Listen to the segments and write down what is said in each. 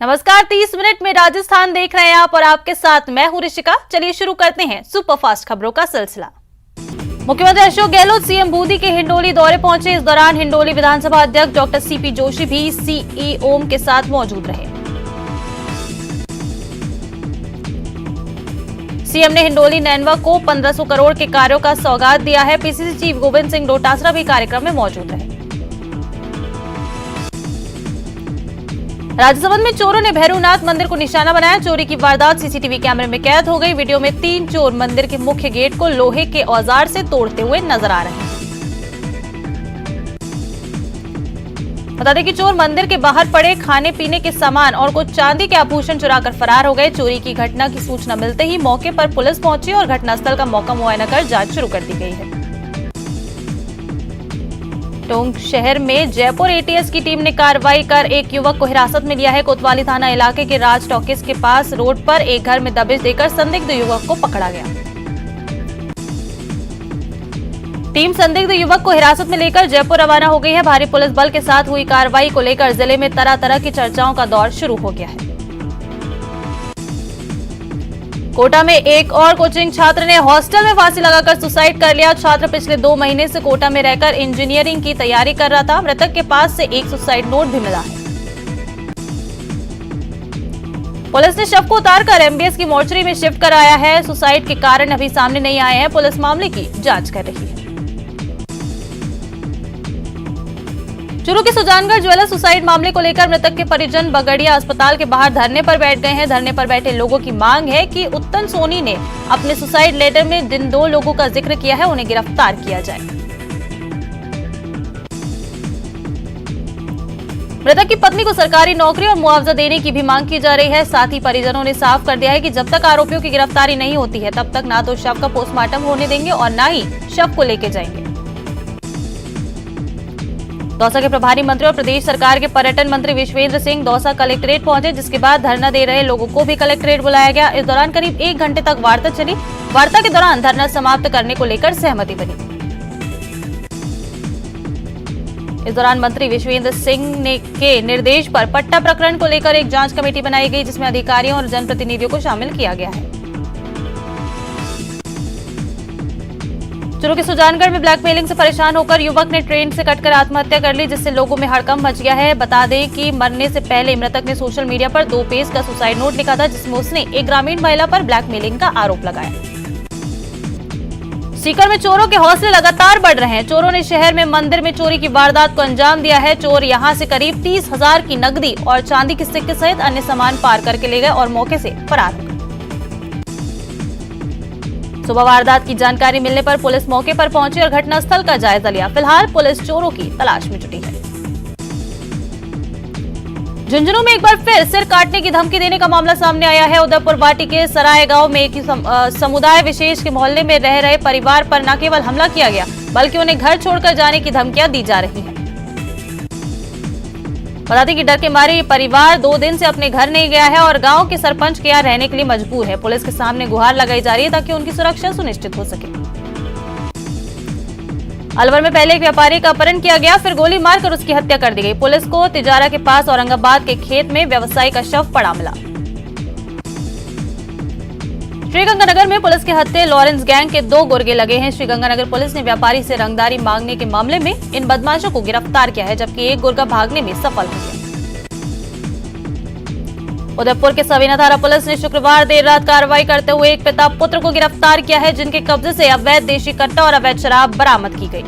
नमस्कार, 30 मिनट में राजस्थान देख रहे हैं आप और आपके साथ मैं हूं ऋषिका। चलिए शुरू करते हैं सुपरफास्ट खबरों का सिलसिला। मुख्यमंत्री अशोक गहलोत सीएम बूंदी के हिंडोली दौरे पहुंचे। इस दौरान हिंडोली विधानसभा अध्यक्ष डॉक्टर सीपी जोशी भी सीई ओम के साथ मौजूद रहे। सीएम ने हिंडोली नैनवा को 1500 करोड़ के कार्यों का सौगात दिया है। पीसीसी चीफ गोविंद सिंह डोटासरा भी कार्यक्रम में मौजूद रहे। राजसमंद में चोरों ने भैरवनाथ मंदिर को निशाना बनाया। चोरी की वारदात सीसीटीवी कैमरे में कैद हो गई। वीडियो में 3 चोर मंदिर के मुख्य गेट को लोहे के औजार से तोड़ते हुए नजर आ रहे हैं। बता दें कि चोर मंदिर के बाहर पड़े खाने पीने के सामान और कुछ चांदी के आभूषण चुराकर फरार हो गए। चोरी की घटना की सूचना मिलते ही मौके पर पुलिस पहुंची और घटनास्थल का मौका मुआयना कर जांच शुरू कर दी गई है। टोंक शहर में जयपुर एटीएस की टीम ने कार्रवाई कर एक युवक को हिरासत में लिया है। कोतवाली थाना इलाके के राज टॉकीज के पास रोड पर एक घर में दबिश देकर संदिग्ध युवक को पकड़ा गया। टीम संदिग्ध युवक को हिरासत में लेकर जयपुर रवाना हो गई है। भारी पुलिस बल के साथ हुई कार्रवाई को लेकर जिले में तरह तरह की चर्चाओं का दौर शुरू हो गया है। कोटा में एक और कोचिंग छात्र ने हॉस्टल में फांसी लगाकर सुसाइड कर लिया। छात्र पिछले 2 महीने से कोटा में रहकर इंजीनियरिंग की तैयारी कर रहा था। मृतक के पास से एक सुसाइड नोट भी मिला है। पुलिस ने शव को उतारकर एमबीएस की मोर्चरी में शिफ्ट कराया है। सुसाइड के कारण अभी सामने नहीं आए हैं। पुलिस मामले की जांच कर रही है। चूरू के सुजानगढ़ ज्वेलर सुसाइड मामले को लेकर मृतक के परिजन बगड़िया अस्पताल के बाहर धरने पर बैठ गए हैं। धरने पर बैठे लोगों की मांग है कि उत्तम सोनी ने अपने सुसाइड लेटर में जिन 2 लोगों का जिक्र किया है उन्हें गिरफ्तार किया जाए। मृतक की पत्नी को सरकारी नौकरी और मुआवजा देने की भी मांग की जा रही है। साथ ही परिजनों ने साफ कर दिया है कि जब तक आरोपियों की गिरफ्तारी नहीं होती है तब तक ना तो शव का पोस्टमार्टम होने देंगे और न ही शव को लेके जाएंगे। दौसा के प्रभारी मंत्री और प्रदेश सरकार के पर्यटन मंत्री विश्वेंद्र सिंह दौसा कलेक्ट्रेट पहुंचे, जिसके बाद धरना दे रहे लोगों को भी कलेक्ट्रेट बुलाया गया। इस दौरान करीब 1 घंटे तक वार्ता चली। वार्ता के दौरान धरना समाप्त करने को लेकर सहमति बनी। इस दौरान मंत्री विश्वेंद्र सिंह के निर्देश पर पट्टा प्रकरण को लेकर एक जांच कमेटी बनाई गई, जिसमें अधिकारियों और जनप्रतिनिधियों को शामिल किया गया है। चूरू के सुजानगढ़ में ब्लैकमेलिंग से परेशान होकर युवक ने ट्रेन से कटकर आत्महत्या कर ली, जिससे लोगों में हड़कंप मच गया है। बता दें कि मरने से पहले मृतक ने सोशल मीडिया पर 2 पेज का सुसाइड नोट लिखा था, जिसमें उसने एक ग्रामीण महिला पर ब्लैकमेलिंग का आरोप लगाया। सीकर में चोरों के हौसले लगातार बढ़ रहे हैं। चोरों ने शहर में मंदिर में चोरी की वारदात को अंजाम दिया है। चोर यहां से करीब 30,000 की नकदी और चांदी के सिक्के सहित अन्य सामान पार करके ले गए और मौके से फरार हो गए। सुबह वारदात की जानकारी मिलने पर पुलिस मौके पर पहुंची और घटनास्थल का जायजा लिया। फिलहाल पुलिस चोरों की तलाश में जुटी है। झुंझुनू में एक बार फिर सिर काटने की धमकी देने का मामला सामने आया है। उदयपुर वाटी के सराय गांव में एक समुदाय विशेष के मोहल्ले में रह रहे परिवार पर न केवल हमला किया गया, बल्कि उन्हें घर छोड़कर जाने की धमकियां दी जा रही है। बता दें कि डर के मारे ये परिवार 2 दिन से अपने घर नहीं गया है और गांव के सरपंच के यहाँ रहने के लिए मजबूर है। पुलिस के सामने गुहार लगाई जा रही है ताकि उनकी सुरक्षा सुनिश्चित हो सके। अलवर में पहले एक व्यापारी का अपहरण किया गया, फिर गोली मारकर उसकी हत्या कर दी गई। पुलिस को तिजारा के पास औरंगाबाद के खेत में व्यवसायी का शव पड़ा मिला। श्रीगंगानगर में पुलिस के हत्थे लॉरेंस गैंग के 2 गुर्गे लगे हैं। श्रीगंगानगर पुलिस ने व्यापारी से रंगदारी मांगने के मामले में इन बदमाशों को गिरफ्तार किया है, जबकि एक गुर्गा भागने में सफल हो गया। उदयपुर के सवीना थाना पुलिस ने शुक्रवार देर रात कार्रवाई करते हुए एक पिता पुत्र को गिरफ्तार किया है, जिनके कब्जे से अवैध देशी कट्टा और अवैध शराब बरामद की गई।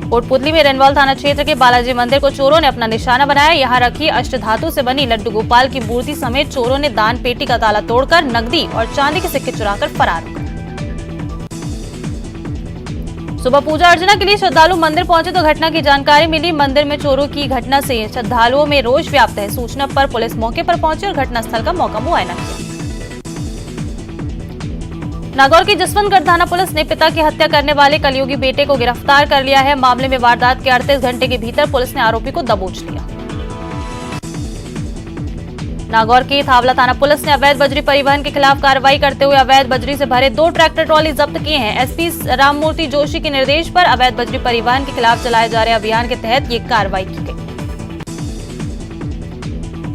कोटपुतली में रेनवाल थाना क्षेत्र के बालाजी मंदिर को चोरों ने अपना निशाना बनाया। यहां रखी अष्टधातु से बनी लड्डू गोपाल की मूर्ति समेत चोरों ने दान पेटी का ताला तोड़कर नकदी और चांदी के सिक्के चुराकर फरार हो गए। सुबह पूजा अर्चना के लिए श्रद्धालु मंदिर पहुंचे तो घटना की जानकारी मिली। मंदिर में चोरों की घटना से श्रद्धालुओं में रोष व्याप्त है। सूचना पर पुलिस मौके पर पहुंची और घटनास्थल का मौका मुआयना किया। नागौर की जसवंतगढ़ थाना पुलिस ने पिता की हत्या करने वाले कलयुगी बेटे को गिरफ्तार कर लिया है। मामले में वारदात के 38 घंटे के भीतर पुलिस ने आरोपी को दबोच लिया। नागौर की थावला थाना पुलिस ने अवैध बजरी परिवहन के खिलाफ कार्रवाई करते हुए अवैध बजरी से भरे 2 ट्रैक्टर ट्रॉली जब्त किए हैं। एसपी राममूर्ति जोशी के निर्देश पर अवैध बजरी परिवहन के खिलाफ चलाए जा रहे अभियान के तहत ये कार्रवाई की गई।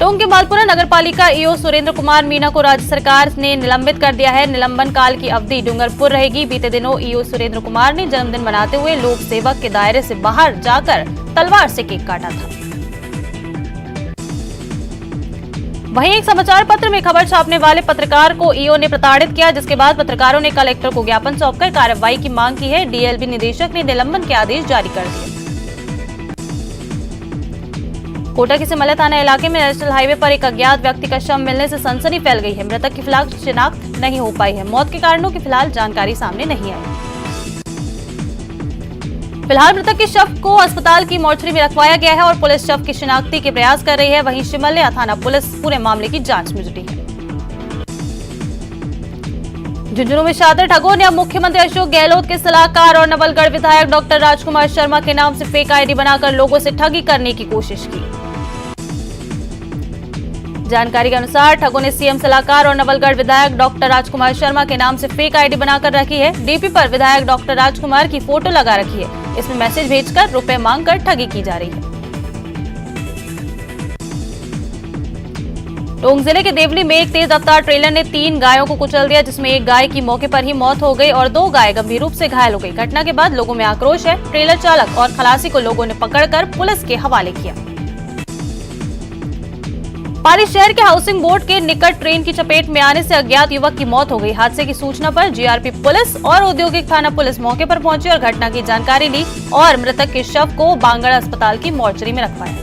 टोंक के मालपुरा नगरपालिका ईओ सुरेंद्र कुमार मीणा को राज्य सरकार ने निलंबित कर दिया है। निलंबन काल की अवधि डूंगरपुर रहेगी। बीते दिनों ईओ सुरेंद्र कुमार ने जन्मदिन मनाते हुए लोक सेवक के दायरे से बाहर जाकर तलवार से केक काटा था। वहीं एक समाचार पत्र में खबर छापने वाले पत्रकार को ईओ ने प्रताड़ित किया, जिसके बाद पत्रकारों ने कलेक्टर को ज्ञापन सौंपकर कार्रवाई की मांग की है। डीएलबी निदेशक ने निलंबन के आदेश जारी कर दिए। कोटा के सिमला थाना इलाके में नेशनल हाईवे पर एक अज्ञात व्यक्ति का शव मिलने से सनसनी फैल गई है। मृतक की फिलहाल शिनाख्त नहीं हो पाई है। मौत के कारणों की फिलहाल जानकारी सामने नहीं आई। फिलहाल मृतक के शव को अस्पताल की मोर्चरी में रखवाया गया है और पुलिस शव की शिनाख्ती के प्रयास कर रही है। वहीं सिमला थाना पुलिस पूरे मामले की जांच में जुटी है। झुंझुनू में शातिर ठगों ने अब मुख्यमंत्री अशोक गहलोत के सलाहकार और नवलगढ़ विधायक डॉक्टर राजकुमार शर्मा के नाम से फेक आईडी बनाकर लोगों से ठगी करने की कोशिश की। जानकारी के अनुसार ठगों ने सीएम सलाहकार और नवलगढ़ विधायक डॉक्टर राजकुमार शर्मा के नाम से फेक आईडी बनाकर रखी है। डीपी पर विधायक डॉक्टर राजकुमार की फोटो लगा रखी है। इसमें मैसेज भेजकर रुपए मांगकर ठगी की जा रही है। टोंक जिले के देवली में एक तेज रफ्तार ट्रेलर ने 3 गायों को कुचल दिया, जिसमें एक गाय की मौके पर ही मौत हो गई और 2 गाय गंभीर रूप से घायल हो गई। घटना के बाद लोगों में आक्रोश है। ट्रेलर चालक और खलासी को लोगों ने पकड़कर पुलिस के हवाले किया। पाली शहर के हाउसिंग बोर्ड के निकट ट्रेन की चपेट में आने से अज्ञात युवक की मौत हो गई। हादसे की सूचना पर जीआरपी पुलिस और औद्योगिक थाना पुलिस मौके पर पहुंची और घटना की जानकारी ली और मृतक के शव को बांगड़ अस्पताल की मोर्चरी में रखवाया।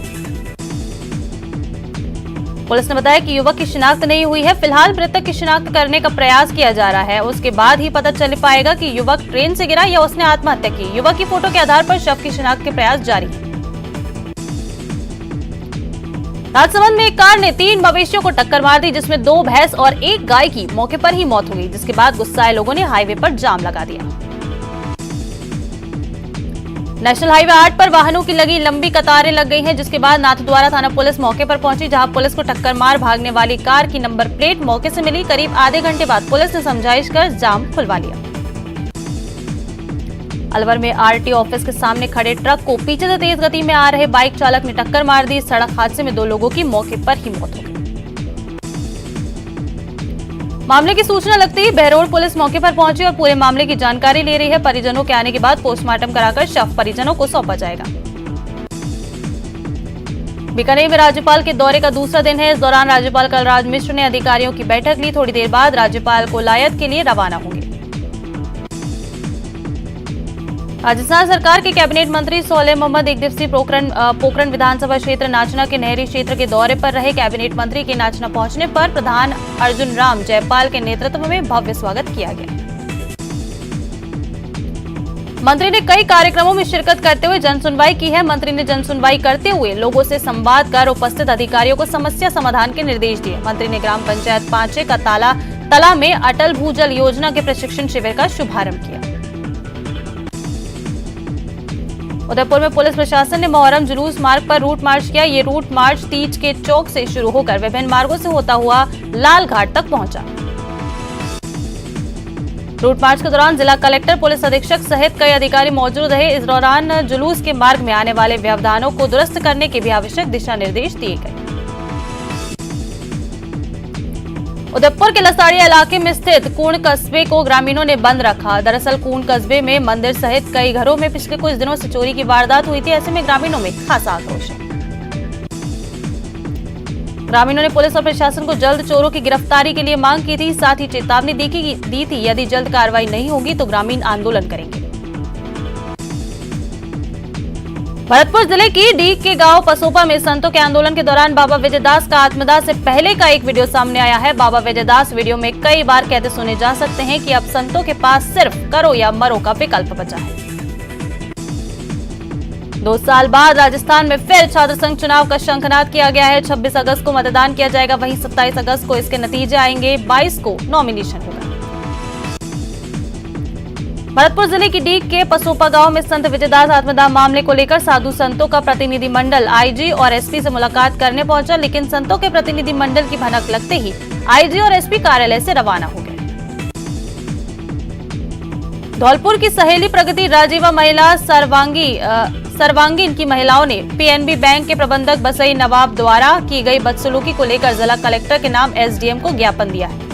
पुलिस ने बताया कि युवक की शिनाख्त नहीं हुई है। फिलहाल मृतक की शिनाख्त करने का प्रयास किया जा रहा है। उसके बाद ही पता चल पाएगा कि युवक ट्रेन से गिरा या उसने आत्महत्या की। युवक की फोटो के आधार पर शव की शिनाख्त के प्रयास जारी है। राजसमंद में एक कार ने 3 मवेशियों को टक्कर मार दी, जिसमें 2 भैंस और 1 गाय की मौके पर ही मौत हो गई, जिसके बाद गुस्साए लोगों ने हाईवे पर जाम लगा दिया। नेशनल हाईवे 8 पर वाहनों की लगी लंबी कतारें लग गई हैं, जिसके बाद नाथद्वारा थाना पुलिस मौके पर पहुंची, जहां पुलिस को टक्कर मार भागने वाली कार की नंबर प्लेट मौके से मिली। करीब आधे घंटे बाद पुलिस ने समझाइश कर जाम खुलवा लिया। अलवर में आरटीओ ऑफिस के सामने खड़े ट्रक को पीछे से तेज गति में आ रहे बाइक चालक ने टक्कर मार दी। सड़क हादसे में 2 लोगों की मौके पर ही मौत हो गई। मामले की सूचना लगते ही बहरोड़ पुलिस मौके पर पहुंची और पूरे मामले की जानकारी ले रही है। परिजनों के आने के बाद पोस्टमार्टम कराकर शव परिजनों को सौंपा जाएगा। बीकानेर में राज्यपाल के दौरे का दूसरा दिन है। इस दौरान राज्यपाल कलराज मिश्र ने अधिकारियों की बैठक ली। थोड़ी देर बाद राज्यपाल कोलायत के लिए रवाना होंगे। राजस्थान सरकार के कैबिनेट मंत्री सोलेह मोहम्मद एक दिवसीय पोखरण विधानसभा क्षेत्र नाचना के नहरी क्षेत्र के दौरे पर रहे। कैबिनेट मंत्री के नाचना पहुंचने पर प्रधान अर्जुन राम जयपाल के नेतृत्व में भव्य स्वागत किया गया। मंत्री ने कई कार्यक्रमों में शिरकत करते हुए जनसुनवाई की है। मंत्री ने जनसुनवाई करते हुए लोगों से संवाद कर उपस्थित अधिकारियों को समस्या समाधान के निर्देश दिए। मंत्री ने ग्राम पंचायत पांचे का तला में अटल भूजल योजना के प्रशिक्षण शिविर का शुभारंभ किया। उदयपुर में पुलिस प्रशासन ने मोहर्रम जुलूस मार्ग पर रूट मार्च किया। ये रूट मार्च तीज के चौक से शुरू होकर विभिन्न मार्गों से होता हुआ लाल घाट तक पहुंचा। रूट मार्च के दौरान जिला कलेक्टर, पुलिस अधीक्षक सहित कई अधिकारी मौजूद रहे। इस दौरान जुलूस के मार्ग में आने वाले व्यवधानों को दुरुस्त करने के भी आवश्यक दिशा निर्देश दिए गए। उदयपुर के लसाड़िया इलाके में स्थित कूण कस्बे को ग्रामीणों ने बंद रखा। दरअसल कूण कस्बे में मंदिर सहित कई घरों में पिछले कुछ दिनों से चोरी की वारदात हुई थी। ऐसे में ग्रामीणों में खासा आक्रोश है। ग्रामीणों ने पुलिस और प्रशासन को जल्द चोरों की गिरफ्तारी के लिए मांग की थी। साथ ही चेतावनी दी थी यदि जल्द कार्रवाई नहीं होगी तो ग्रामीण आंदोलन करेंगे। भरतपुर जिले की डीग के गांव पसोपा में संतों के आंदोलन के दौरान बाबा विजयदास का आत्मदाह से पहले का एक वीडियो सामने आया है। बाबा विजयदास वीडियो में कई बार कहते सुने जा सकते हैं कि अब संतों के पास सिर्फ करो या मरो का विकल्प बचा है। 2 साल बाद राजस्थान में फिर छात्र संघ चुनाव का शंखनाद किया गया है। 26 अगस्त को मतदान किया जाएगा। वहीं 27 अगस्त को इसके नतीजे आएंगे। 22 को नॉमिनेशन होगा। भरतपुर जिले की डीग के पसोपा गांव में संत विजयदास आत्मदाह मामले को लेकर साधु संतों का प्रतिनिधिमंडल आईजी और एसपी से मुलाकात करने पहुंचा, लेकिन संतों के प्रतिनिधिमंडल की भनक लगते ही आईजी और एसपी कार्यालय से रवाना हो गए। धौलपुर की सहेली प्रगति राजीवा महिला सर्वांगीण की महिलाओं ने पीएनबी बैंक के प्रबंधक बसई नवाब द्वारा की गई बदसलूकी को लेकर जिला कलेक्टर के नाम एसडीएम को ज्ञापन दिया है।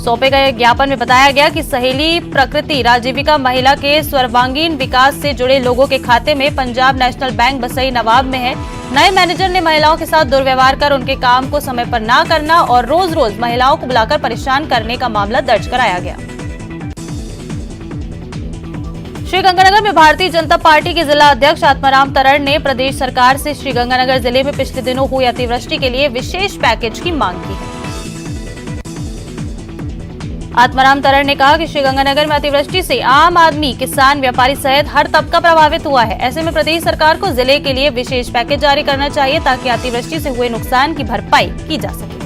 सौंपे गए ज्ञापन में बताया गया कि सहेली प्रकृति राजीविका महिला के सर्वांगीण विकास से जुड़े लोगों के खाते में पंजाब नेशनल बैंक बसई नवाब में है। नए मैनेजर ने महिलाओं के साथ दुर्व्यवहार कर उनके काम को समय पर न करना और रोज रोज महिलाओं को बुलाकर परेशान करने का मामला दर्ज कराया गया। श्रीगंगानगर में भारतीय जनता पार्टी के जिला अध्यक्ष आत्माराम तरड़ ने प्रदेश सरकार से श्रीगंगानगर जिले में पिछले दिनों हुई अतिवृष्टि के लिए विशेष पैकेज की मांग की है। आत्माराम तरड़ ने कहा कि श्रीगंगानगर में अतिवृष्टि से आम आदमी, किसान, व्यापारी सहित हर तबका प्रभावित हुआ है। ऐसे में प्रदेश सरकार को जिले के लिए विशेष पैकेज जारी करना चाहिए ताकि अतिवृष्टि से हुए नुकसान की भरपाई की जा सके।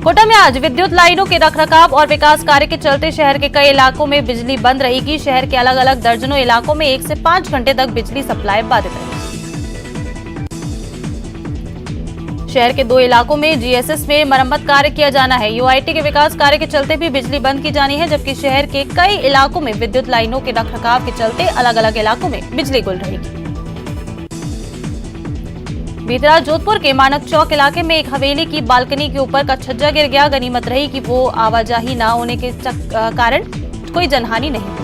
कोटा में आज विद्युत लाइनों के रखरखाव और विकास कार्य के चलते शहर के कई इलाकों में बिजली बंद रहेगी। शहर के अलग अलग दर्जनों इलाकों में 1 से 5 घंटे तक बिजली सप्लाई बाधित रहेगी। शहर के 2 इलाकों में जीएसएस में मरम्मत कार्य किया जाना है। यूआईटी के विकास कार्य के चलते भी बिजली बंद की जानी है, जबकि शहर के कई इलाकों में विद्युत लाइनों के रखरखाव के चलते अलग अलग इलाकों में बिजली गुल रहेगी। बीती रात जोधपुर के मानक चौक इलाके में एक हवेली की बालकनी के ऊपर का छज्जा गिर गया। गनीमत रही कि वो आवाजाही न होने के कारण कोई जनहानि नहीं हुई।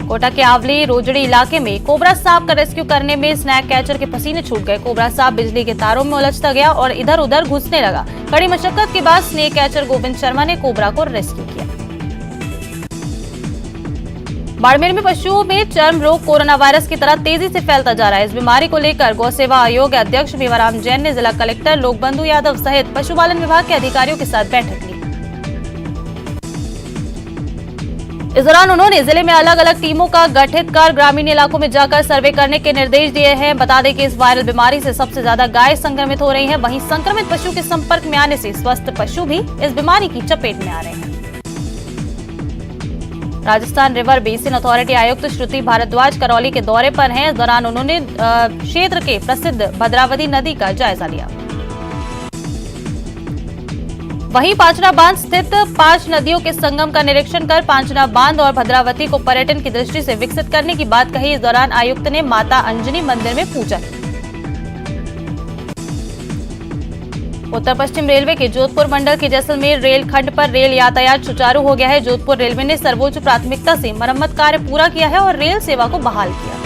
कोटा के आवली रोजड़ी इलाके में कोबरा सांप का रेस्क्यू करने में स्नैक कैचर के पसीने छूट गए। कोबरा सांप बिजली के तारों में उलझता गया और इधर उधर घुसने लगा। कड़ी मशक्कत के बाद स्नेक कैचर गोविंद शर्मा ने कोबरा को रेस्क्यू किया। बाड़मेर में पशुओं में चर्म रोग कोरोना वायरस की तरह तेजी से फैलता जा रहा है। इस बीमारी को लेकर गौ सेवा आयोग अध्यक्ष भीमाराम जैन ने जिला कलेक्टर लोकबंधु यादव सहित पशुपालन विभाग के अधिकारियों के साथ बैठक ली। इस दौरान उन्होंने जिले में अलग अलग टीमों का गठित कर ग्रामीण इलाकों में जाकर सर्वे करने के निर्देश दिए हैं। बता दें कि इस वायरल बीमारी से सबसे ज्यादा गाय संक्रमित हो रही हैं। वहीं संक्रमित पशु के संपर्क में आने से स्वस्थ पशु भी इस बीमारी की चपेट में आ रहे हैं। राजस्थान रिवर बेसिन अथॉरिटी आयुक्त श्रुति भारद्वाज करौली के दौरे पर हैं। इस दौरान उन्होंने क्षेत्र के प्रसिद्ध भद्रावती नदी का जायजा लिया। वहीं पांचना बांध स्थित 5 नदियों के संगम का निरीक्षण कर पांचना बांध और भद्रावती को पर्यटन की दृष्टि से विकसित करने की बात कही। इस दौरान आयुक्त ने माता अंजनी मंदिर में पूजा की। उत्तर पश्चिम रेलवे के जोधपुर मंडल के जैसलमेर रेल खंड पर रेल यातायात सुचारू हो गया है। जोधपुर रेलवे ने सर्वोच्च प्राथमिकता से मरम्मत कार्य पूरा किया है और रेल सेवा को बहाल किया।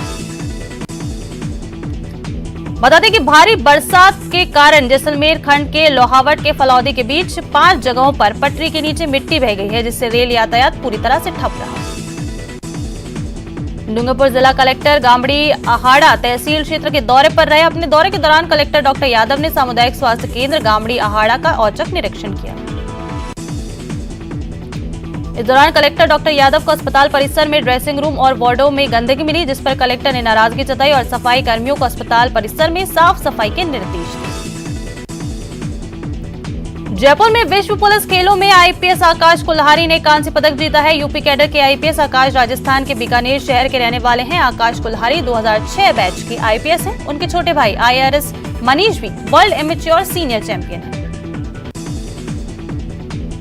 बता दें कि भारी बरसात के कारण जैसलमेर खंड के लोहावट के फलौदी के बीच 5 जगहों पर पटरी के नीचे मिट्टी बह गई है, जिससे रेल यातायात पूरी तरह से ठप रहा। डूंगरपुर जिला कलेक्टर गामड़ी आहाड़ा तहसील क्षेत्र के दौरे पर रहे। अपने दौरे के दौरान कलेक्टर डॉक्टर यादव ने सामुदायिक स्वास्थ्य केंद्र गामड़ी आहाड़ा का औचक निरीक्षण किया। इस दौरान कलेक्टर डॉक्टर यादव को अस्पताल परिसर में ड्रेसिंग रूम और वार्डों में गंदगी मिली, जिस पर कलेक्टर ने नाराजगी जताई और सफाई कर्मियों को अस्पताल परिसर में साफ सफाई के निर्देश दिए। जयपुर में विश्व पुलिस खेलों में आईपीएस आकाश कुल्हारी ने कांस्य पदक जीता है। यूपी कैडर के आईपीएस आकाश राजस्थान के बीकानेर शहर के रहने वाले हैं। आकाश कुल्हारी 2006 बैच के आईपीएस हैं। उनके छोटे भाई आईआरएस मनीष भी वर्ल्ड एमेच्योर सीनियर चैंपियन हैं।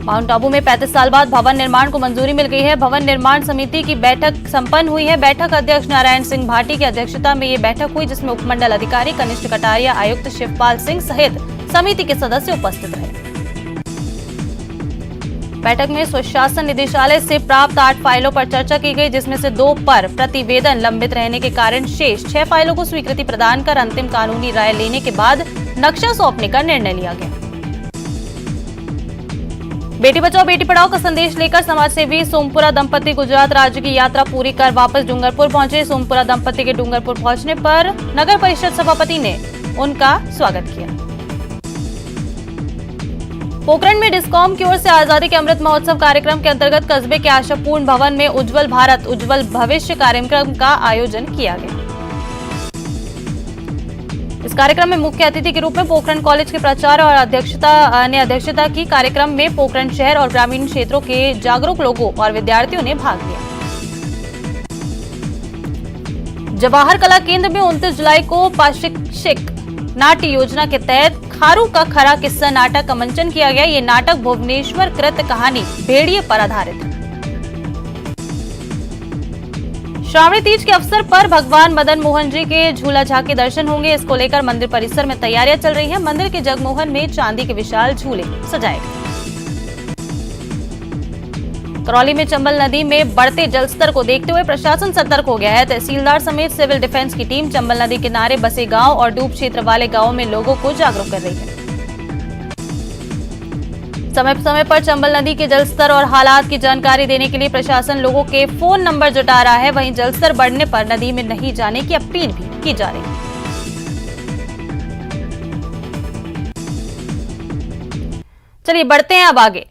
माउंट आबू में 35 साल बाद भवन निर्माण को मंजूरी मिल गई है। भवन निर्माण समिति की बैठक संपन्न हुई है। बैठक अध्यक्ष नारायण सिंह भाटी की अध्यक्षता में ये बैठक हुई, जिसमें उपमंडल अधिकारी कनिष्ठ कटारिया, आयुक्त शिवपाल सिंह सहित समिति के सदस्य उपस्थित रहे। बैठक में स्वशासन निदेशालय से प्राप्त 8 फाइलों पर चर्चा की गई, जिसमें से 2 पर प्रतिवेदन लंबित रहने के कारण शेष 6 फाइलों को स्वीकृति प्रदान कर अंतिम कानूनी राय लेने के बाद नक्शा सौंपने का निर्णय लिया गया। बेटी बचाओ बेटी पढ़ाओ का संदेश लेकर समाजसेवी सोमपुरा दंपति गुजरात राज्य की यात्रा पूरी कर वापस डूंगरपुर पहुंचे। सोमपुरा दंपति के डूंगरपुर पहुंचने पर नगर परिषद सभापति ने उनका स्वागत किया। पोखरण में डिस्कॉम की ओर से आजादी के अमृत महोत्सव कार्यक्रम के अंतर्गत कस्बे के आशापूर्ण भवन में उज्जवल भारत उज्जवल भविष्य कार्यक्रम का आयोजन किया गया। इस कार्यक्रम में मुख्य अतिथि के रूप में पोखरण कॉलेज के प्राचार्य और अध्यक्षता की। कार्यक्रम में पोखरण शहर और ग्रामीण क्षेत्रों के जागरूक लोगों और विद्यार्थियों ने भाग लिया। जवाहर कला केंद्र में 29 जुलाई को पाशिक्षिक नाट्य योजना के तहत खारू का खरा किस्सा नाटक का मंचन किया गया। ये नाटक भुवनेश्वर कृत कहानी भेड़िए पर आधारित है। श्रावणी तीज के अवसर पर भगवान मदन मोहन जी के झूला झांकी दर्शन होंगे। इसको लेकर मंदिर परिसर में तैयारियां चल रही हैं। मंदिर के जगमोहन में चांदी के विशाल झूले सजाए गए। करौली में चंबल नदी में बढ़ते जलस्तर को देखते हुए प्रशासन सतर्क हो गया है। तहसीलदार समेत सिविल डिफेंस की टीम चंबल नदी किनारे बसे गांव और डूब क्षेत्र वाले गांवों में लोगों को जागरूक कर रही है। समय समय पर चंबल नदी के जलस्तर और हालात की जानकारी देने के लिए प्रशासन लोगों के फोन नंबर जुटा रहा है। वहीं जलस्तर बढ़ने पर नदी में नहीं जाने की अपील भी की जा रही है। चलिए बढ़ते हैं अब आगे।